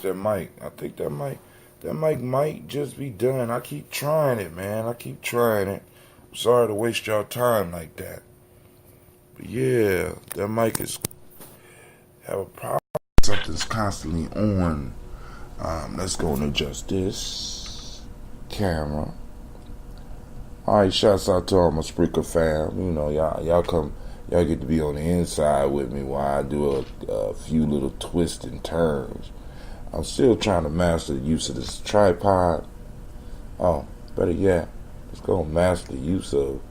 That mic. I think that mic might just be done. I keep trying it, man. I keep trying it. I'm sorry to waste y'all time like that. But yeah, that mic is have a problem. Something's constantly on. Let's go and adjust this camera. Alright, shouts out to all my Spreaker fam. You know, y'all get to be on the inside with me while I do a few little twists and turns. I'm still trying to master the use of this tripod. Oh, better yet, let's go and master the use of.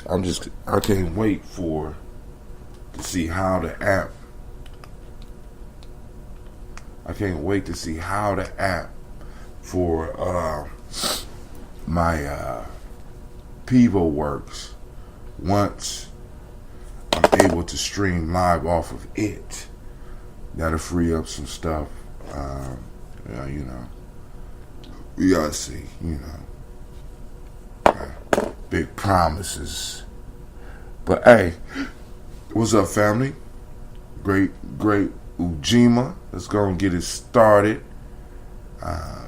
I can't wait to see how the app. I can't wait to see how the app for my Pivo works once I'm able to stream live off of it. That'll free up some stuff. Yeah, you know, we gotta see. You know, big promises. But hey, what's up, family? Great Ujima. Let's go and get it started.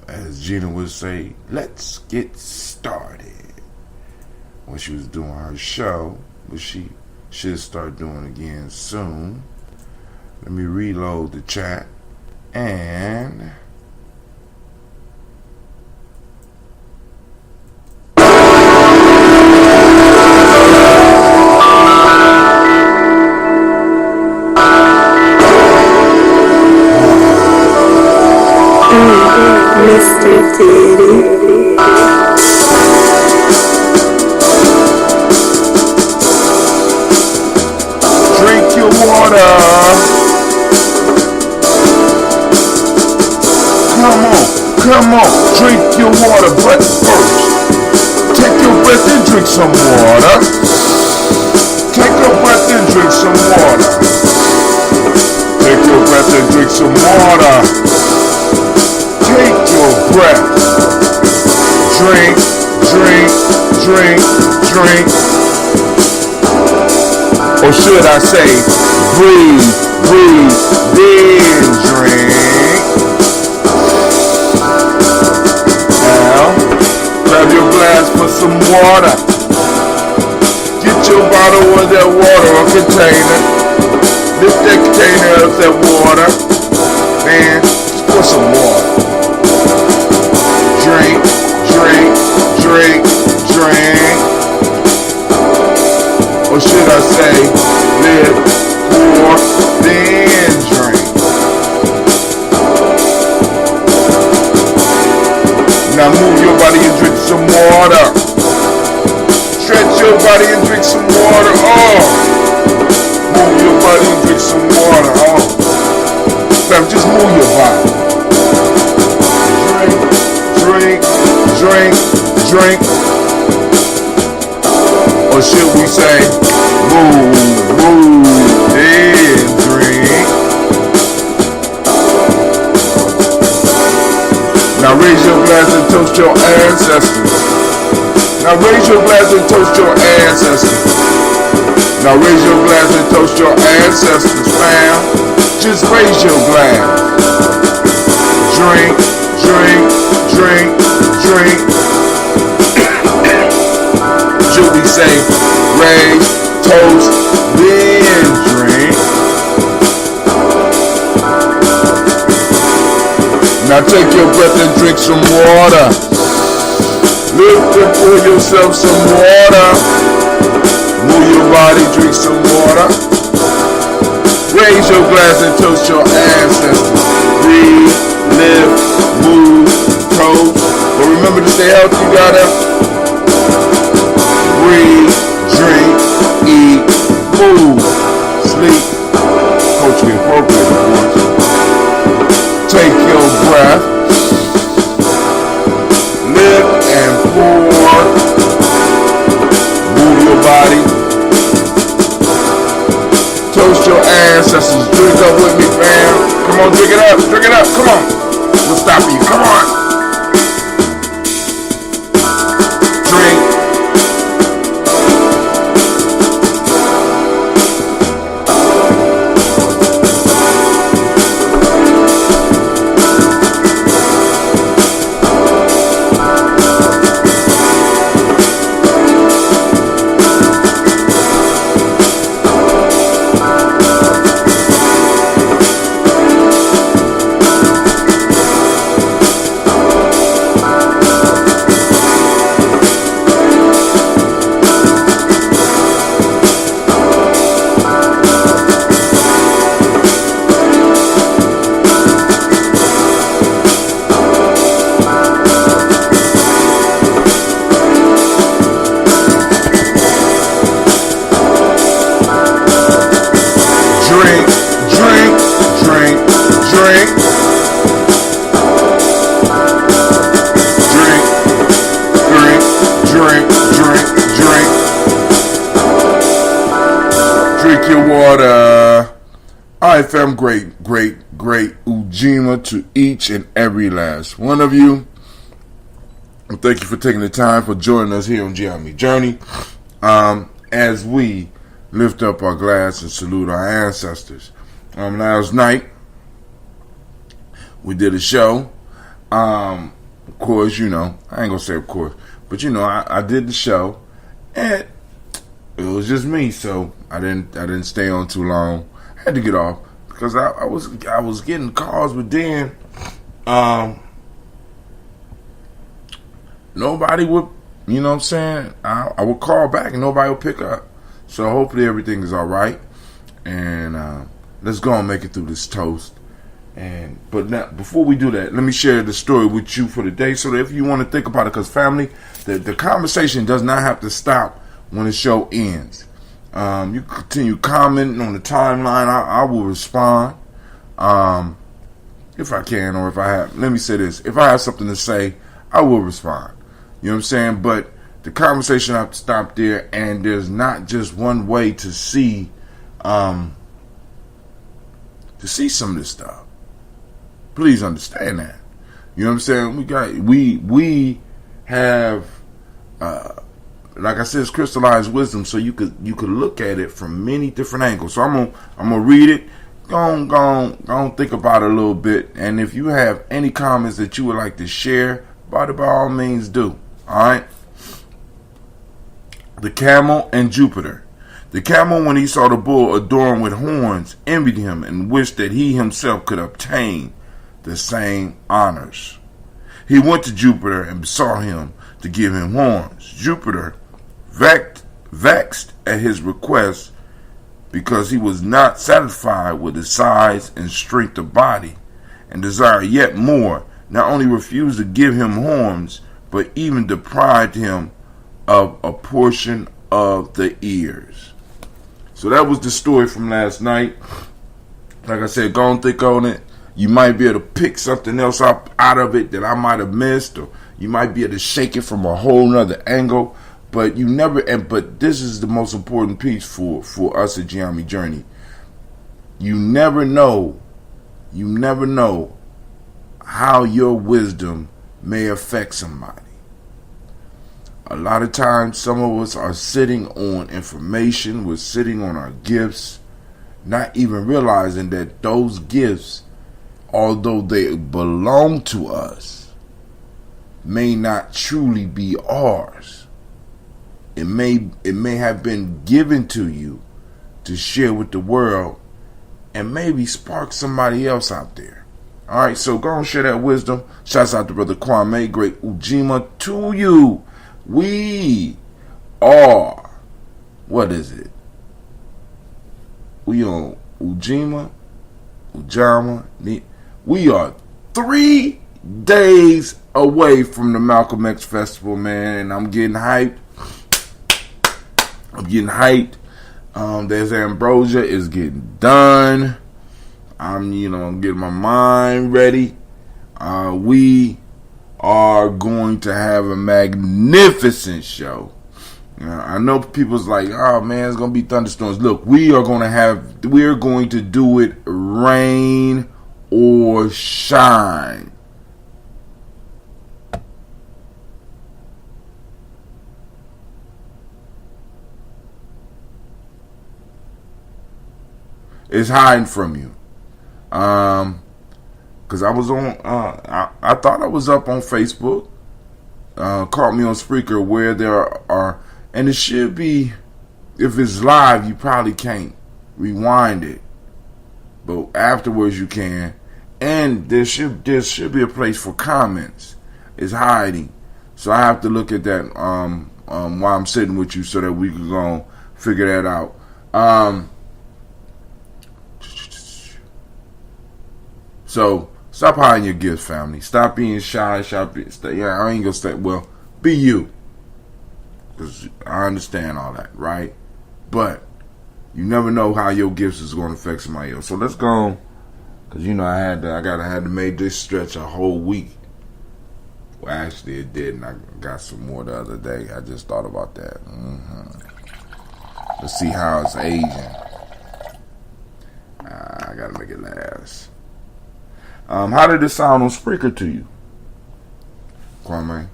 As Gina would say, let's get started. When she was doing her show, but she should start doing again soon. Let me reload the chat and Mr. Diddy. drink your water. Come on, drink your water, but first, take your breath and drink some water. Take your breath and drink some water. Take your breath and drink some water. Take your breath. Drink, drink, drink, drink. Or should I say, breathe, breathe, then drink. Grab your glass for some water. Get your bottle of that water or container. Lift that container of that water. Man, just pour some water. Drink, drink, drink, drink. Or should I say, live, pour, then drink. Now move your body and drink some water. Stretch your body and drink some water. Oh. Move your body and drink some water. Oh. Fam, just move your body. Drink, drink, drink, drink. Or should we say, move, then drink. Now raise your glass and toast your ancestors. Now raise your glass and toast your ancestors. Now raise your glass and toast your ancestors, fam. Just raise your glass. Drink, drink, drink, drink. Should we say raise, toast, then drink? Now take your breath and drink some water. Lift and pour yourself some water. Move your body, drink some water. Raise your glass and toast your ancestors. Breathe, live, move, toast. But remember to stay healthy, you gotta breathe, drink, eat, move, sleep. Culturally appropriate, of course. Take your breath, lift and pour, move your body, toast your ancestors, drink up with me, fam. Come on, drink it up, come on. We'll stop you, come on. Drink. right, fam. Great Ujima to each and every last one of you. And thank you for taking the time for joining us here on Gye-Nyame Journey. As we lift up our glass and salute our ancestors. Last night, we did a show. Of course, I ain't gonna say of course, but I did the show, and it was just me, so I didn't stay on too long. I had to get off because I was getting calls, but then nobody would, you know what I'm saying? I would call back and nobody would pick up. So hopefully everything is all right, and let's go and make it through this toast. But now, before we do that, let me share the story with you for the day, so that if you want to think about it, because family, the conversation does not have to stop when the show ends. You continue commenting on the timeline. I will respond if I can, or if I have. Let me say this: if I have something to say, I will respond. You know what I'm saying? But the conversation have to stop there, and there's not just one way to see some of this stuff. Please understand that. You know what I'm saying? We have like I said, it's crystallized wisdom, so you could look at it from many different angles. So I'm gonna read it. Go on, think about it a little bit, and if you have any comments that you would like to share, by all means do. All right. The camel and Jupiter. The camel, when he saw the bull adorned with horns, envied him and wished that he himself could obtain the same honors. He went to Jupiter and besought him to give him horns. Jupiter, vexed at his request because he was not satisfied with his size and strength of body, and desired yet more, not only refused to give him horns, but even deprived him of a portion of the ears. So that was the story from last night. Like I said, go and think on it. You might be able to pick something else up out of it that I might have missed, or you might be able to shake it from a whole nother angle. But but this is the most important piece for us at Gye-Nyame Journey. You never know how your wisdom may affect somebody. A lot of times, some of us are sitting on information, we're sitting on our gifts, not even realizing that those gifts, although they belong to us, may not truly be ours. It may have been given to you to share with the world and maybe spark somebody else out there. All right, so go and share that wisdom. Shouts out to Brother Kwame, great Ujima to you. We are, what is it? We on Ujima. We are 3 days away from the Malcolm X Festival, man, and I'm getting hyped. There's Ambrosia is getting done. I'm getting my mind ready. We are going to have a magnificent show. I know people's like, oh man, it's gonna be thunderstorms. Look, we're going to do it rain or shine. It's hiding from you. Because I was on, I thought I was up on Facebook. Caught me on Spreaker, where there are, and it should be, if it's live, you probably can't rewind it, but afterwards you can. And there should be a place for comments. It's hiding, so I have to look at that while I'm sitting with you, so that we can go figure that out. So stop hiding your gifts, family. Stop being shy. I ain't gonna say, well, be you, because I understand all that, right? But you never know how your gifts is going to affect somebody else. So let's go, because I had to make this stretch a whole week. Well, actually, it did, and I got some more the other day. I just thought about that. Let's see how it's aging. I gotta make it last. How did this sound on Spreaker to you? Kwame.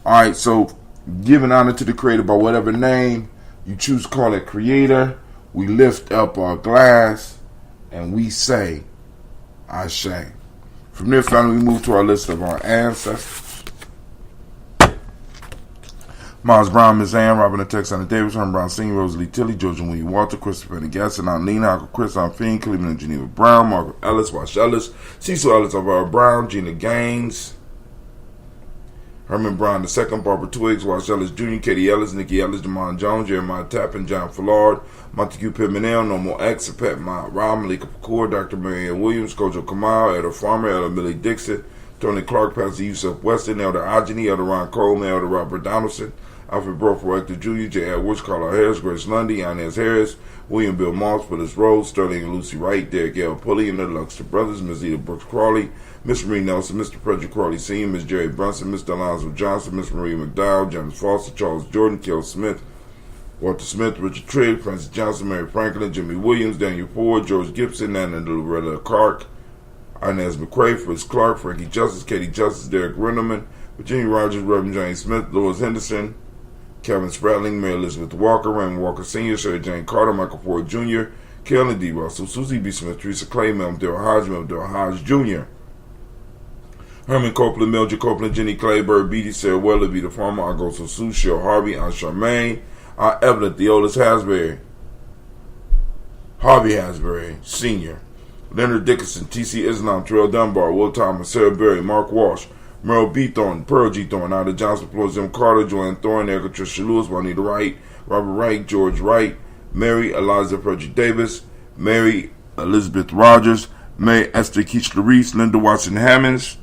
Alright, so giving honor to the creator by whatever name you choose to call it creator, we lift up our glass and we say, Ashe. From there, finally, we move to our list of our ancestors. Miles Brown, Miss Ann, Robin Alexander Davis, Herman Brown Sr., Rosalie Tilley, George and William Walter, Christopher and Gasson, Aunt Lena, Uncle Chris, Aunt Fiend, Cleveland and Geneva Brown, Margaret Ellis, Wash Ellis, Cecil Ellis, Alvaro Brown, Gina Gaines, Herman Brown II, Barbara Twiggs, Wash Ellis Jr., Katie Ellis, Nikki Ellis, Jamon Jones, Jeremiah Tappan, John Fallard, Montague Pimenel, Normal X, Pat Mott, Rob, Malika Pacour, Dr. Marianne Williams, Kojo Kamal, Elder Farmer, Elder Millie Dixon, Tony Clark, Pastor Yusuf Weston, Elder Ajani, Elder Ron Coleman, Elder Robert Donaldson, Alfred Brough, Rector Jr., J. Edwards, Carla Harris, Grace Lundy, Inez Harris, William Bill Moss, Willis Rose, Sterling and Lucy Wright, Derek L. Pulley, and the Luxor Brothers, Ms. Eda Brooks Crawley, Miss Marie Nelson, Mr. Frederick Crawley Sr., Miss Jerry Brunson, Mr. Alonzo Johnson, Miss Marie McDowell, James Foster, Charles Jordan, Kel Smith, Walter Smith, Richard Trigg, Francis Johnson, Mary Franklin, Jimmy Williams, Daniel Ford, George Gibson, Nana Loretta Clark, Inez McCrae, Fritz Clark, Frankie Justice, Katie Justice, Derek Renderman, Virginia Rogers, Reverend James Smith, Louis Henderson, Kevin Spratling, Mary Elizabeth Walker, Raymond Walker Sr., Sherry Jane Carter, Michael Ford Jr., Kellen D. Russell, Susie B. Smith, Teresa Clay, Mel Dale Hodge Jr., Herman Copeland, Mildred Copeland, Jenny Clayburg, Beatty, Sarah Weatherby, the farmer, Augusto Sue, Cheryl Harvey, Aunt Charmaine, Aunt Evelyn, Theolis Hasbury, Harvey Hasbury, Sr., Leonard Dickinson, T.C. Islam, Terrell Dunbar, Will Thomas, Sarah Berry, Mark Walsh, Merle B. Thornton, Pearl G. Thornton, Ida Johnson, Floyd M. Carter, Joanne Thorne, Erica Tricia Lewis, Juanita Wright, Robert Wright, George Wright, Mary Eliza Frederick Davis, Mary Elizabeth Rogers, Mary Esther Keach Larice, Linda Watson Hammonds,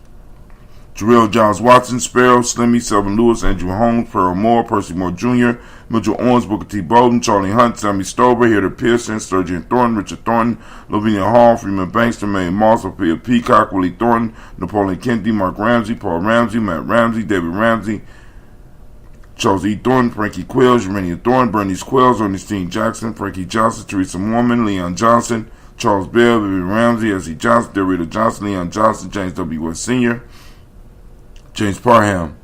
Jarrell Giles Watson, Sparrow, Slimmy, Selvin Lewis, Andrew Holmes, Pearl Moore, Percy Moore Jr., Mitchell Owens, Booker T. Bolden, Charlie Hunt, Sammy Stover, Heather Pearson, Sturgeon Thornton, Richard Thornton, Lavinia Hall, Freeman Bankston, May Moss, Sophia Peacock, Willie Thornton, Napoleon Kennedy, Mark Ramsey, Paul Ramsey, Matt Ramsey, David Ramsey, Charles E. Thornton, Frankie Quills, Urania Thornton, Bernice Quills, Ernestine Jackson, Frankie Johnson, Teresa Mormon, Leon Johnson, Charles Bell, Vivian Ramsey, S.E. Johnson, Dorita Johnson, Leon Johnson, James W. West Sr., James Parham,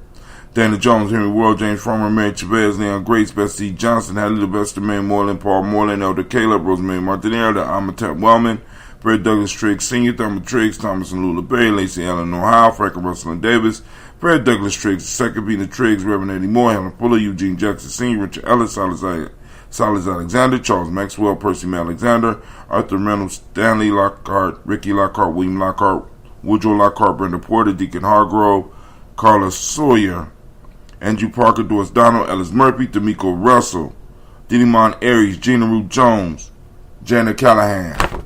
Dana Jones, Henry World, James Farmer, Mary Chavez, Leon Grace, Bessie Johnson, Hadley Sylvester, May Moreland, Paul Moreland, Elder Caleb, Rosemary Martinelli, Elder Amatet Wellman, Fred Douglas Triggs Sr., Thelma Triggs, Thomas and Lula Bay, Lacey Allen Ohio, Frank and Russell and Davis, Fred Douglas Triggs II, Bina Triggs, Reverend Eddie Moore, Helen Fuller, Eugene Jackson Sr., Richard Ellis, Silas Alexander, Charles Maxwell, Percy May Alexander, Arthur Reynolds, Stanley Lockhart, Ricky Lockhart, William Lockhart, Woodrow Lockhart, Brenda Porter, Deacon Hargrove, Carla Sawyer, Andrew Parker, Doris Donald, Ellis Murphy, D'Amico Russell, Didimon Aries, Gina Ruth Jones, Janet Callahan,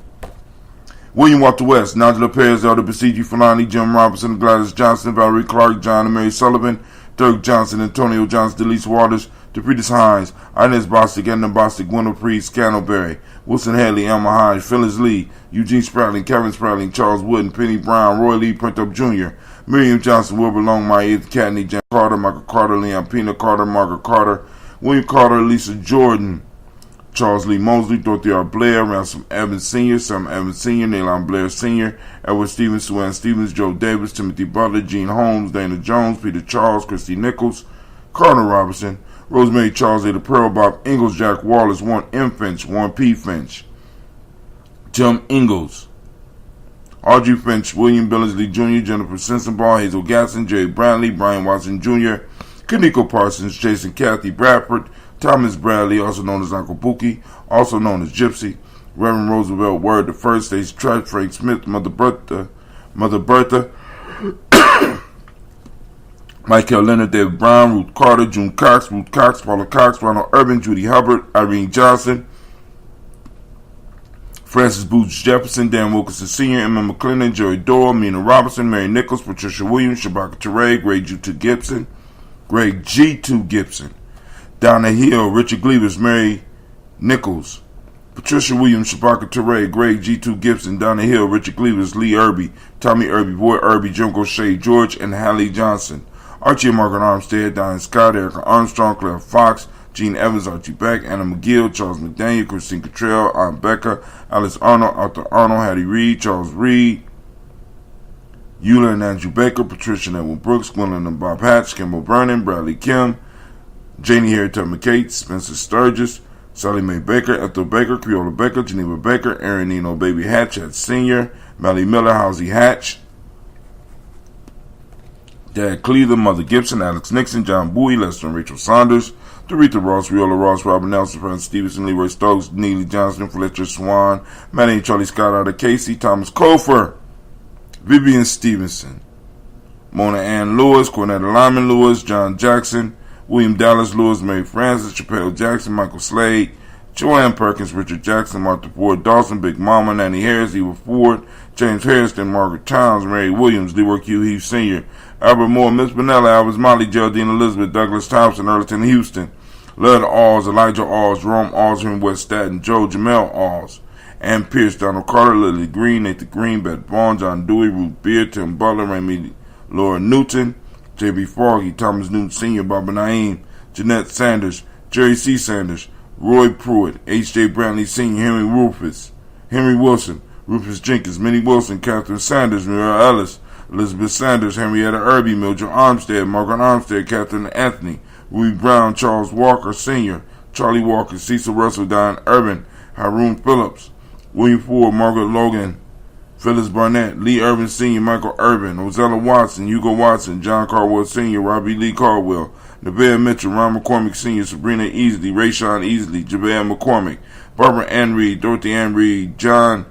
William Walter West, Nigel Perez, Elder Basiji Fulani, Jim Robinson, Gladys Johnson, Valerie Clark, John and Mary Sullivan, Dirk Johnson, Antonio Johnson, Delise Waters, DePretis Hines, Inez Bostic, Edna Bostic, Gwendolyn Priest, Scannelberry, Wilson Hadley, Elma Hines, Phyllis Lee, Eugene Spratling, Kevin Spratling, Charles Wooden, Penny Brown, Roy Lee, Printup Jr., Miriam Johnson, Wilbur Longmire, Edith Catney, Jan Carter, Michael Carter, Leon Pina Carter, Margaret Carter, William Carter, Lisa Jordan, Charles Lee Mosley, Dorothy R. Blair, Ransom Evans Sr., Sam Evans Sr., Nalon Blair Sr., Edward Stevens, Sue Ann Stevens, Joe Davis, Timothy Butler, Gene Holmes, Dana Jones, Peter Charles, Christy Nichols, Cardinal Robinson, Rosemary Charles, Ada Pearl, Bob Ingalls, Jack Wallace, Warren M. Finch, Warren P. Finch, Tim Ingalls, Audrey Finch, William Billingsley Jr., Jennifer Sensenbaugh, Hazel Gasson, Jerry Bradley, Brian Watson Jr., Kaniko Parsons, Jason Kathy Bradford, Thomas Bradley, also known as Uncle Pookie, also known as Gypsy, Reverend Roosevelt Word, the First Stage Trash, Frank Smith, Mother Bertha, Michael Leonard, David Brown, Ruth Carter, June Cox, Ruth Cox, Paula Cox, Ronald Urban, Judy Hubbard, Irene Johnson, Francis Booth Jefferson, Dan Wilkinson Sr., Emma McClellan, Jerry Doyle, Mina Robinson, Mary Nichols, Patricia Williams, Shabaka Teray, Greg G2 Gibson, Donna Hill, Richard Gleavers, Mary Nichols, Patricia Williams, Shabaka Teray, Greg G2 Gibson, Donna Hill, Richard Gleavers, Lee Irby, Tommy Irby, Boy Irby, Jim Gaucher, George and Hallie Johnson, Archie and Margaret Armstead, Diane Scott, Erica Armstrong, Claire Fox, Gene Evans, Archie Beck, Anna McGill, Charles McDaniel, Christine Cottrell, Aunt Becca, Alice Arnold, Arthur Arnold, Hattie Reed, Charles Reed, Eula and Andrew Baker, Patricia and Edwin Brooks, Gwendolyn and Bob Hatch, Kimball Vernon, Bradley Kim, Janie Harriet McCate, Spencer Sturgis, Sally Mae Baker, Ethel Baker, Creola Baker, Geneva Baker, Aaron Nino Baby Hatch Sr., Melly Miller, Housie Hatch, Dad Cleveland, Mother Gibson, Alex Nixon, John Bowie, Lester and Rachel Saunders, Doretha Ross, Viola Ross, Robert Nelson, Francis Stevenson, Leroy Stokes, Neely Johnson, Fletcher Swan, Manny Charlie Scott out of Casey, Thomas Kofer, Vivian Stevenson, Mona Ann Lewis, Cornetta Lyman Lewis, John Jackson, William Dallas Lewis, Mary Francis, Chappelle Jackson, Michael Slade, Joanne Perkins, Richard Jackson, Martha Ford Dawson, Big Mama, Nanny Harris, Eva Ford, James Harrison, Margaret Towns, Mary Williams, Leroy Q. Heath Sr., Albert Moore, Miss Benella, Albert Molly, Geraldine Elizabeth, Douglas Thompson, Earlton Houston, Lud Alls, Elijah Alls, Jerome Alls, Henry West Staten, Joe Jamel Alls, Ann Pierce, Donald Carter, Lily Green, Nathan Green, Beth Vaughn, John Dewey, Ruth Beard, Tim Butler, Remy Laura Newton, J.B. Foggy, Thomas Newton Sr., Barbara Naeem, Jeanette Sanders, Jerry C. Sanders, Roy Pruitt, H.J. Brantley Sr., Henry Wilson, Rufus Jenkins, Minnie Wilson, Catherine Sanders, Muriel Ellis, Elizabeth Sanders, Henrietta Irby, Mildred Armstead, Margaret Armstead, Catherine Anthony, Ruby Brown, Charles Walker Sr., Charlie Walker, Cecil Russell, Don Urban, Haroon Phillips, William Ford, Margaret Logan, Phyllis Barnett, Lee Urban Sr., Michael Urban, Ozella Watson, Hugo Watson, John Caldwell Sr., Robbie Lee Caldwell, Nevaeh Mitchell, Ron McCormick Sr., Sabrina Easley, Rayshawn Easley, Javale McCormick, Barbara Ann Reed, Dorothy Ann Reed, John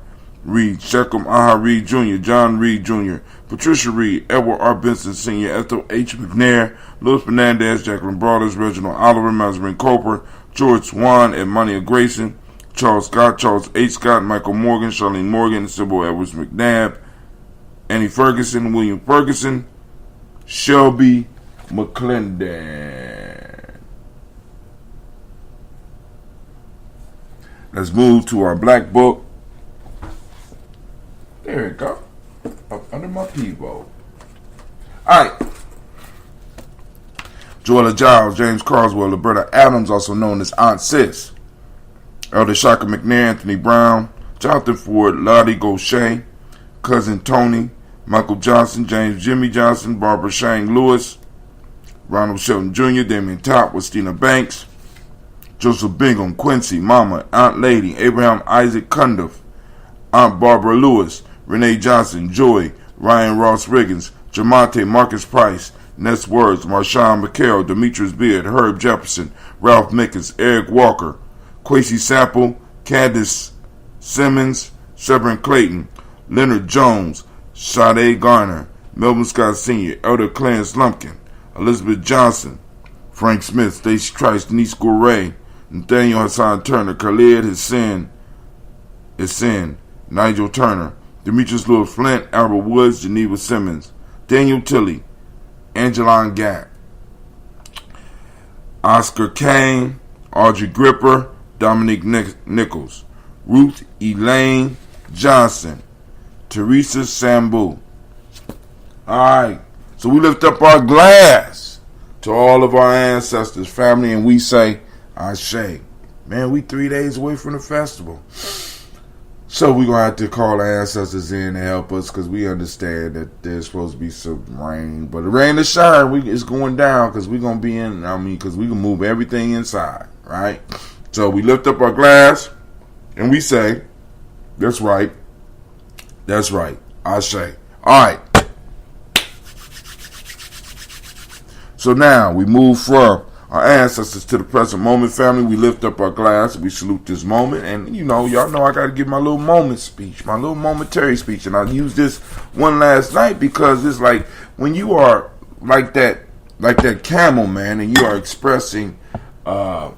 Reed, Shechem Aha Reed Jr., John Reed Jr., Patricia Reed, Edward R. Benson Sr., Ethel H. McNair, Louis Fernandez, Jacqueline Broaders, Reginald Oliver, Mazarin Coper, George Swan, Edmonia Grayson, Charles Scott, Charles H. Scott, Michael Morgan, Charlene Morgan, Sybil Edwards McNabb, Annie Ferguson, William Ferguson, Shelby McClendon. Let's move to our black book. There we go. Up under my peephole. Alright. Joella Giles, James Carswell, Roberta Adams, also known as Aunt Sis, Elder Shaka McNair, Anthony Brown, Jonathan Ford, Lottie Gaucher, Cousin Tony, Michael Johnson, James Jimmy Johnson, Barbara Shang Lewis, Ronald Shelton Jr., Damian Top, Westina Banks, Joseph Bingham, Quincy, Mama, Aunt Lady, Abraham Isaac Cundiff, Aunt Barbara Lewis, Renee Johnson, Joy, Ryan Ross Riggins, Jamonte Marcus Price, Ness Words, Marshawn McHale, Demetrius Beard, Herb Jefferson, Ralph Mickens, Eric Walker, Quasi Sample, Candace Simmons, Severn Clayton, Leonard Jones, Sade Garner, Melvin Scott Sr., Elder Clarence Lumpkin, Elizabeth Johnson, Frank Smith, Stacey Trice, Denise Gourray, Nathaniel Hassan Turner, Khalid Hassan, Nigel Turner, Demetrius Lewis Flint, Albert Woods, Geneva Simmons, Daniel Tilley, Angeline Gatt, Oscar Kane, Audrey Gripper, Dominic Nichols, Ruth Elaine Johnson, Teresa Sambu. Alright, so we lift up our glass to all of our ancestors, family, and we say, Ashe. Man, we 3 days away from the festival. So we're going to have to call our ancestors in to help us because we understand that there's supposed to be some rain. But the rain or shine, it's going down because we're going to be because we can move everything inside, right? So we lift up our glass and we say, that's right. That's right. Ashe. All right. So now we move from our ancestors to the present moment, family. We lift up our glass. We salute this moment. And, y'all know I got to give my little moment speech, my little momentary speech. And I used this one last night because it's like when you are like that camel, man, and you are expressing, when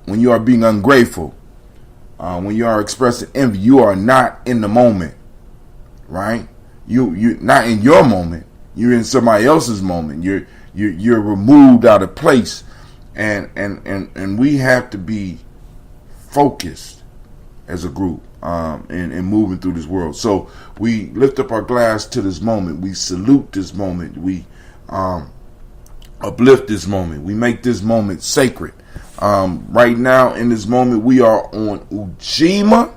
you are being ungrateful, when you are expressing envy, you are not in the moment, right? You're not in your moment. You're in somebody else's moment. You're removed out of place, and we have to be focused as a group in moving through this world. So we lift up our glass to this moment. We salute this moment. We uplift this moment. We make this moment sacred. Right now, in this moment, we are on Ujima.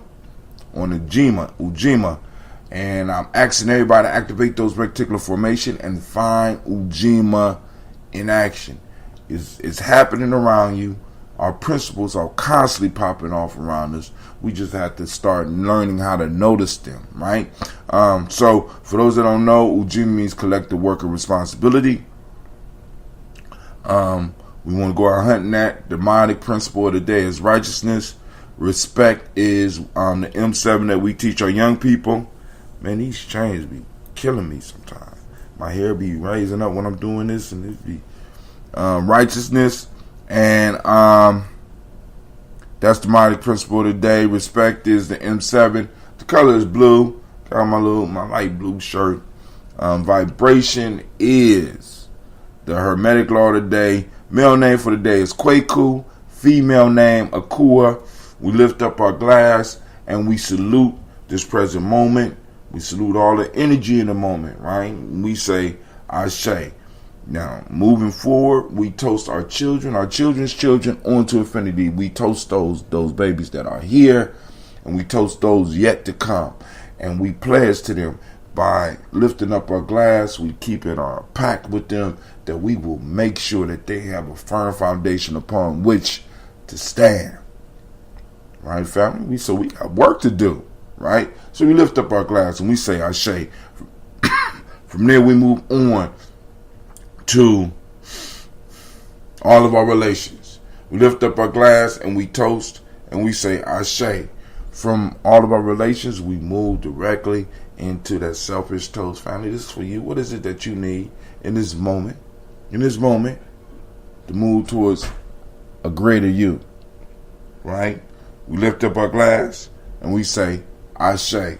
And I'm asking everybody to activate those reticular formation and find Ujima in action. It's happening around you. Our principles are constantly popping off around us. We just have to start learning how to notice them, right? So, for those that don't know, Ujima means collective work of responsibility. We want to go out hunting that. The demonic principle of the day is righteousness. Respect is the M7 that we teach our young people. Man, these chains be killing me sometimes. My hair be raising up when I'm doing this, and it be righteousness. And that's the demonic principle of the day. Respect is the M7. The color is blue. Got my light blue shirt. Vibration is the hermetic law of the day. Male name for the day is Kwaku. Female name, Akua. We lift up our glass and we salute this present moment. We salute all the energy in the moment, right? We say, Ashe. Now, moving forward, we toast our children, our children's children onto infinity. We toast those babies that are here, and we toast those yet to come. And we pledge to them by lifting up our glass. We keep it our pact with them that we will make sure that they have a firm foundation upon which to stand. Right, family? So we got work to do, right? So we lift up our glass and we say Ashe. From there we move on to all of our relations. We lift up our glass and we toast and we say Ashe. From all of our relations, we move directly into that selfish toast. Family, this is for you. What is it that you need in this moment? In this moment, to move towards a greater you, right? We lift up our glass and we say Ashe.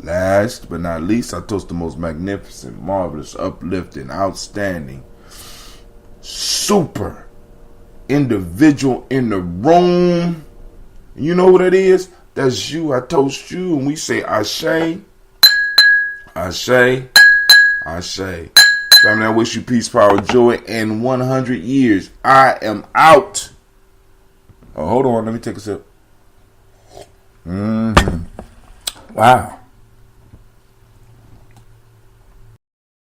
Last but not least, I toast the most magnificent, marvelous, uplifting, outstanding, super individual in the room. You know what it is? That's you. I toast you and we say Ashe. Ashe. Ashe. Family, I wish you peace, power, joy, and 100 years. I am out. Oh, hold on. Let me take a sip. Wow.